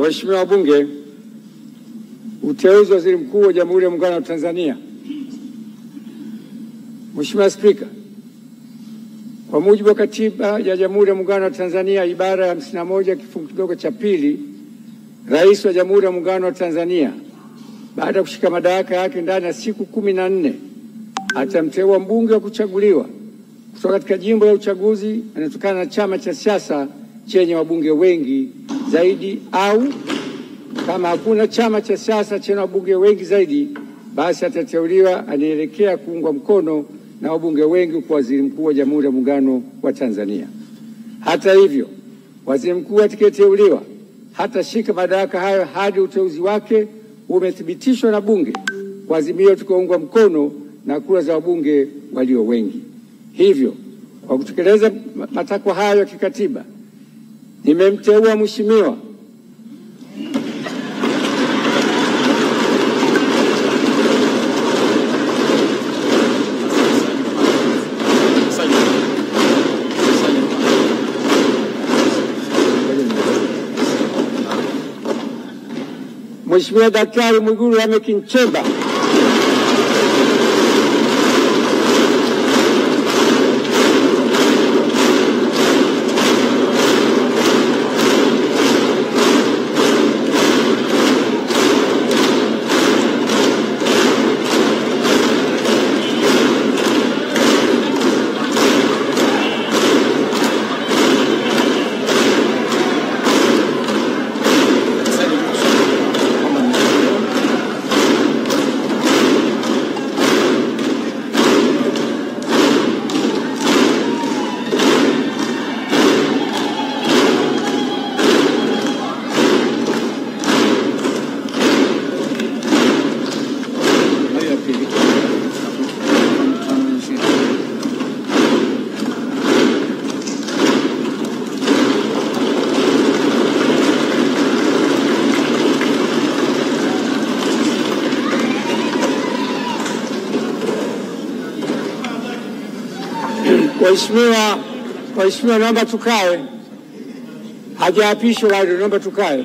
Waheshimiwa wabunge, uteuzi wa Waziri Mkuu wa Jamhuri ya Muungano wa Tanzania. Mheshimiwa Spika, kwa mujibu wa Katiba ya Jamhuri ya Muungano wa Tanzania ibara ya 51 kifungu kidogo cha pili, Rais wa Jamhuri ya Muungano wa Tanzania baada ya kushika madaraka yake ndani ya siku 14 atamteua mbunge wa kuchaguliwa kutoka katika jimbo la uchaguzi anatokana na chama cha siasa chenye wabunge wengi zaidi, au kama hakuna chama cha siasa chenye wabunge wengi zaidi, basi atateuliwa anaelekea kuungwa mkono na wabunge wengi kwa Waziri Mkuu wa Jamhuri ya Muungano wa Tanzania. Hata hivyo, Waziri Mkuu atakayeteuliwa hatashika madaraka hayo hadi uteuzi wake umethibitishwa na Bunge kwa azimio tukaungwa mkono na kura za wabunge walio wengi. Hivyo, kwa kutekeleza matakwa hayo ya kikatiba, nimemteua Mheshimiwa Daktari Mwigulu Lameck Nchemba Waheshimiwa, naomba tukae. Hajaapishwa bado, naomba tukae.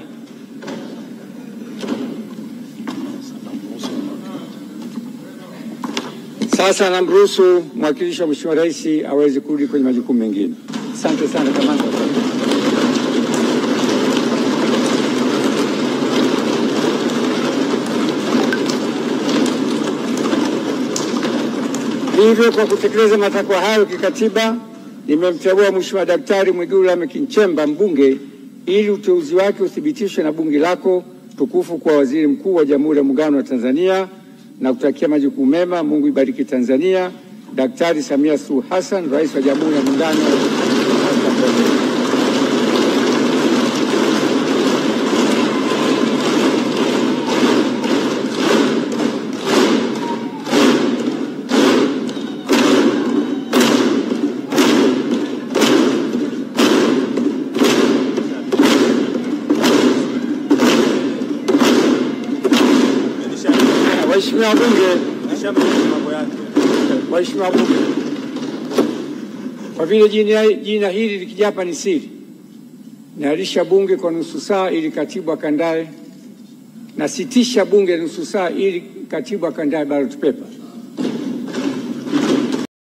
Sasa namruhusu mwakilishi wa Mheshimiwa Rais aweze kurudi kwenye majukumu mengine. Asante sana kamanda. Hivyo, kwa kutekeleza matakwa hayo kikatiba, nimemteua Mheshimiwa Daktari Mwigulu Lameck Nchemba mbunge ili uteuzi wake uthibitishwe na bunge lako tukufu kwa Waziri Mkuu wa Jamhuri ya Muungano wa Tanzania, na kutakia majukumu mema. Mungu ibariki Tanzania. Daktari Samia Suluhu Hassan, Rais wa Jamhuri ya Muungano wa Tanzania. Waheshimiwa wabunge, kwa vile jina hili likijapa ni siri, naahirisha bunge kwa nusu saa ili katibu akandae, na sitisha bunge nusu saa ili katibu akandae ballot paper.